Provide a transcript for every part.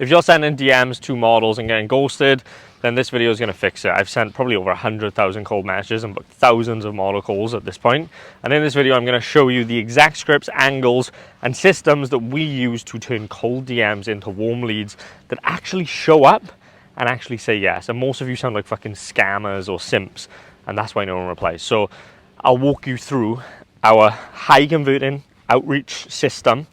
If you're sending DMs to models and getting ghosted, then this video is going to fix it. I've sent probably over 100,000 cold messages and booked thousands of model calls at this point. And in this video, I'm going to show you the exact scripts, angles, and systems that we use to turn cold DMs into warm leads that actually show up and actually say yes. And most of you sound like fucking scammers or simps, and that's why no one replies. So I'll walk you through our high converting outreach system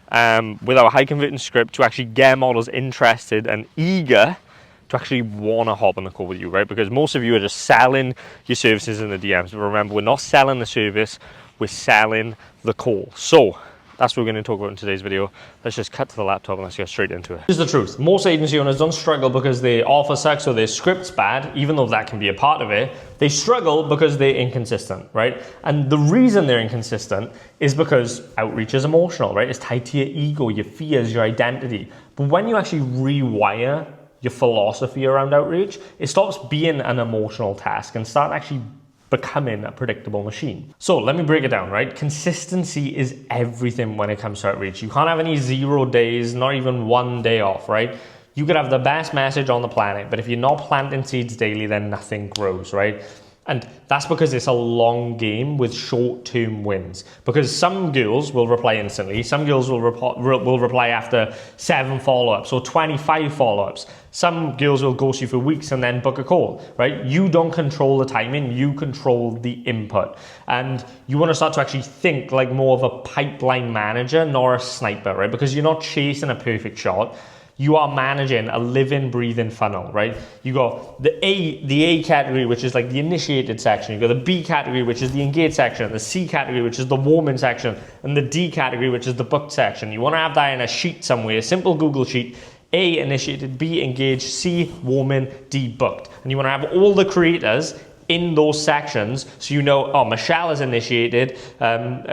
with our high converting script to actually get models interested and eager to actually want to hop on the call with you, right? Because most of you are just selling your services in the DMs. But remember, we're not selling the service, we're selling the call. So that's what we're going to talk about in today's video. Let's just cut to the laptop and let's get straight into it. Here's the truth. Most agency owners don't struggle because their offer sucks or their script's bad, even though that can be a part of it. They struggle because they're inconsistent, right? And the reason they're inconsistent is because outreach is emotional, right? It's tied to your ego, your fears, your identity. But when you actually rewire your philosophy around outreach, it stops being an emotional task and start actually becoming a predictable machine. So let me break it down, right? Consistency is everything when it comes to outreach. You can't have any 0 days, not even 1 day off, right? You could have the best message on the planet, but if you're not planting seeds daily, then nothing grows, right? And that's because it's a long game with short-term wins. Because some girls will reply instantly, some girls will reply after 7 follow-ups or 25 follow-ups. Some girls will ghost you for weeks and then book a call, right? You don't control the timing, you control the input. And you want to start to actually think like more of a pipeline manager, not a sniper, right? Because you're not chasing a perfect shot. You are managing a living, breathing funnel, right? You got the A category, which is like the initiated section. You got the B category, which is the engaged section. The C category, which is the warming section. And the D category, which is the booked section. You want to have that in a sheet somewhere, a simple Google sheet. A, initiated, B, engaged, C, warming, D, booked. And you want to have all the creators in those sections, so you know, oh, Michelle is initiated,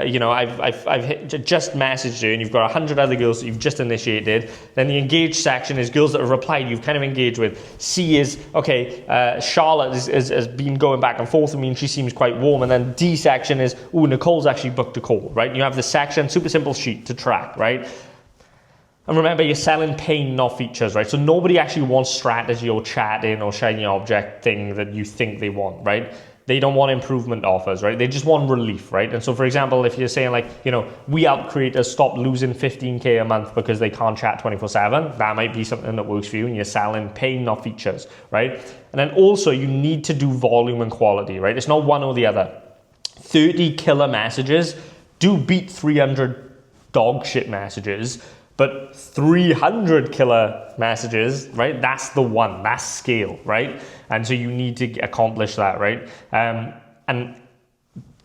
you know, I've just messaged her and you've got 100 other girls that you've just initiated. Then the engaged section is girls that have replied, you've kind of engaged with. C is, okay, Charlotte has been going back and forth with me and she seems quite warm. And then D section is, oh, Nicole's actually booked a call, right? You have the section, super simple sheet to track, right? And remember, you're selling pain, not features, right? So nobody actually wants strategy or chatting or shiny object thing that you think they want, right? They don't want improvement offers, right? They just want relief, right? And so, for example, if you're saying like, you know, we help creators stop losing 15K a month because they can't chat 24/7, that might be something that works for you and you're selling pain, not features, right? And then also you need to do volume and quality, right? It's not one or the other. 30 killer messages do beat 300 dog shit messages, but 300 killer messages, right? That's the one, that's scale, right? And so you need to accomplish that, right? And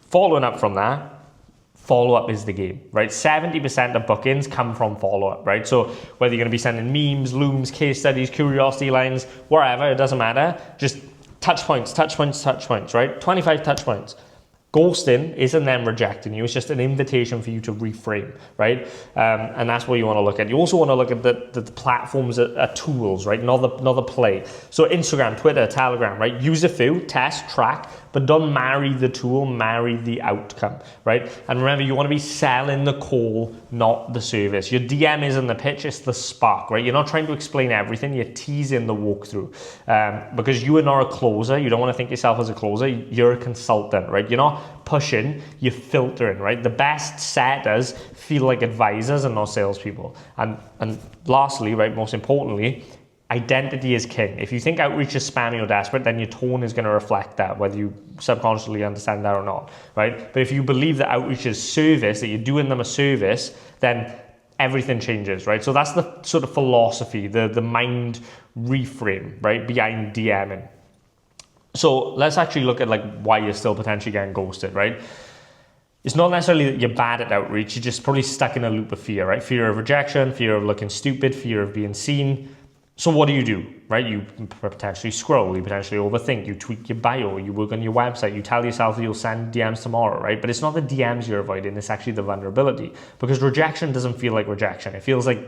following up from that, follow-up is the game, right? 70% of bookings come from follow-up, right? So whether you're gonna be sending memes, looms, case studies, curiosity lines, wherever, it doesn't matter. Just touch points, right? 25 touch points. Ghosting isn't them rejecting you, it's just an invitation for you to reframe, right? And that's what you want to look at. You also want to look at the platforms are tools, right? Not the play. So Instagram, Twitter, Telegram, right? Use a few, test, track, but don't marry the tool, marry the outcome, right? And remember, you want to be selling the call, not the service. Your DM isn't the pitch, it's the spark, right? You're not trying to explain everything, you're teasing the walkthrough. Because you are not a closer, you don't want to think yourself as a closer, you're a consultant, right? You're not pushing, you're filtering, right? The best setters feel like advisors and not salespeople. And lastly, right, most importantly, identity is king. If you think outreach is spammy or desperate, then your tone is going to reflect that, whether you subconsciously understand that or not, right? But if you believe that outreach is service, that you're doing them a service, then everything changes, right? So that's the sort of philosophy, the mind reframe, right, behind DMing. So let's actually look at like why you're still potentially getting ghosted, right? It's not necessarily that you're bad at outreach, you're just probably stuck in a loop of fear, right? Fear of rejection, fear of looking stupid, fear of being seen. So what do, right? You potentially scroll, you potentially overthink, you tweak your bio, you work on your website, you tell yourself that you'll send DMs tomorrow, right? But it's not the DMs you're avoiding, it's actually the vulnerability. Because rejection doesn't feel like rejection. It feels like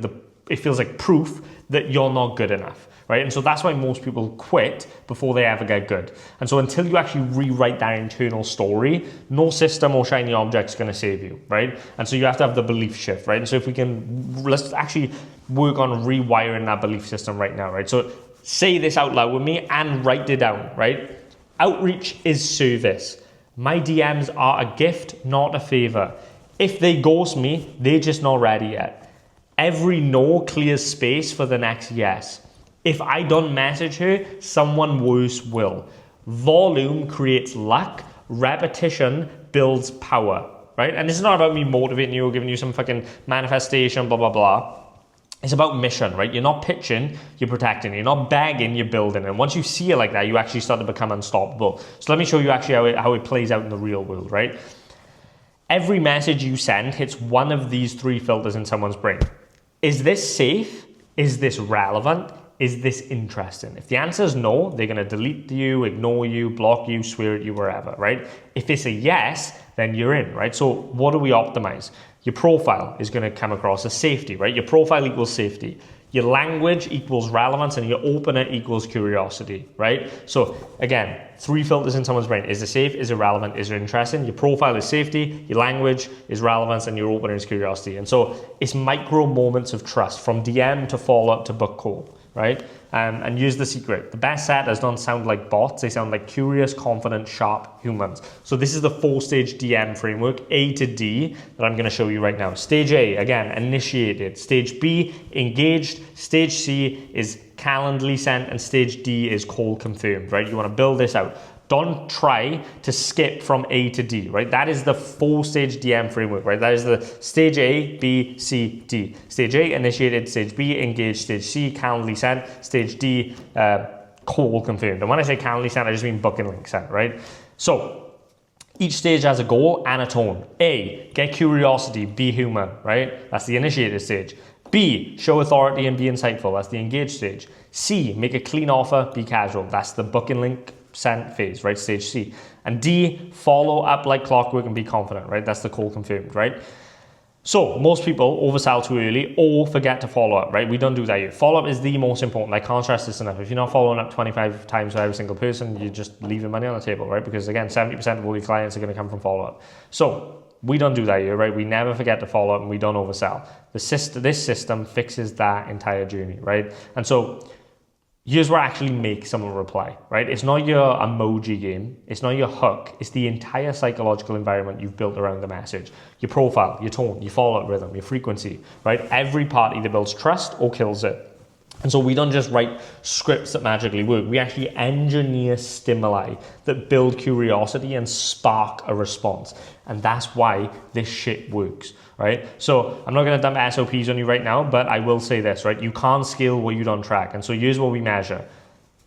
it feels like proof that you're not good enough, right? And so that's why most people quit before they ever get good. And so until you actually rewrite that internal story, no system or shiny object is going to save you, right? And so you have to have the belief shift, right? And so if we can, let's actually work on rewiring that belief system right now, right? So say this out loud with me and write it down, right? Outreach is service. My DMs are a gift, not a favor. If they ghost me, they're just not ready yet. Every no clears space for the next yes. If I don't message her, someone worse will. Volume creates luck. Repetition builds power, right? And this is not about me motivating you or giving you some fucking manifestation, blah, blah, blah. It's about mission, right? You're not pitching, you're protecting. You're not begging, you're building. And once you see it like that, you actually start to become unstoppable. So let me show you actually how it plays out in the real world, right? Every message you send hits one of these 3 filters in someone's brain. Is this safe? Is this relevant? Is this interesting? If the answer is no, they're going to delete you, ignore you, block you, swear at you, wherever, right? If it's a yes, then you're in, right? So what do we optimize? Your profile is going to come across as safety, right? Your profile equals safety. Your language equals relevance, and your opener equals curiosity, right? So again, 3 filters in someone's brain. Is it safe? Is it relevant? Is it interesting? Your profile is safety, your language is relevance, and your opener is curiosity. And so it's micro moments of trust, from DM to follow-up to book call, right? And use the secret. The best setters don't sound like bots. They sound like curious, confident, sharp humans. So this is the 4-stage DM framework, A to D, that I'm going to show you right now. Stage A, again, initiated. Stage B, engaged. Stage C is Calendly sent, and stage D is call confirmed, right? You want to build this out. Don't try to skip from A to D, right? That is the 4-stage DM framework, right? That is the stage A, B, C, D. Stage A, initiated. Stage B, engaged. Stage C, Calendly sent. Stage D, call confirmed. And when I say Calendly sent, I just mean booking link sent, right? So each stage has a goal and a tone. A, get curiosity, be human, right? That's the initiated stage. B, show authority and be insightful. That's the engaged stage. C, make a clean offer, be casual. That's the booking link sent phase, right? Stage C. And D, follow up like clockwork and be confident, right? That's the call confirmed, right? So most people oversell too early or forget to follow up, right? We don't do that here. Follow up is the most important. I can't stress this enough. If you're not following up 25 times for every single person, you're just leaving money on the table, right? Because again, 70% of all your clients are going to come from follow up. So we don't do that here, right? We never forget to follow up, and we don't oversell. This system fixes that entire journey, right? And so here's where I actually make someone reply, right? It's not your emoji game. It's not your hook. It's the entire psychological environment you've built around the message. Your profile, your tone, your follow-up rhythm, your frequency, right? Every part either builds trust or kills it. And so we don't just write scripts that magically work. We actually engineer stimuli that build curiosity and spark a response. And that's why this shit works, right? So I'm not going to dump SOPs on you right now, but I will say this, right? You can't scale what you don't track. And so here's what we measure.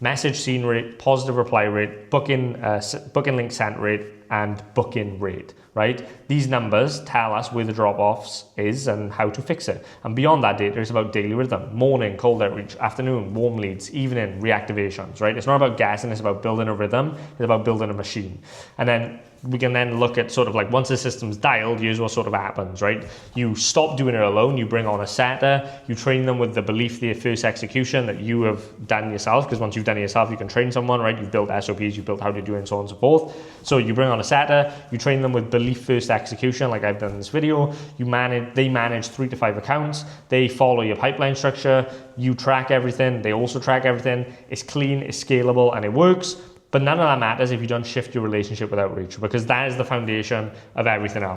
Message seen rate, positive reply rate, booking link sent rate, and booking rate, right? These numbers tell us where the drop-offs is and how to fix it. And beyond that data, it's about daily rhythm, morning, cold outreach, afternoon, warm leads, evening, reactivations, right? It's not about guessing, it's about building a rhythm, it's about building a machine. And then we can then look at sort of like once the system's dialed, here's what sort of happens, right? You stop doing it alone, you bring on a setter, you train them with the belief, the first execution that you have done yourself, because once you've done it yourself, you can train someone, right? You've built SOPs, you've built how to do it and so on and so forth. So you bring on a setter, you train them with belief first execution, like I've done in this video. They manage 3 to 5 accounts, they follow your pipeline structure, you track everything, they also track everything. It's clean, it's scalable, and it works. But none of that matters if you don't shift your relationship with outreach, because that is the foundation of everything else.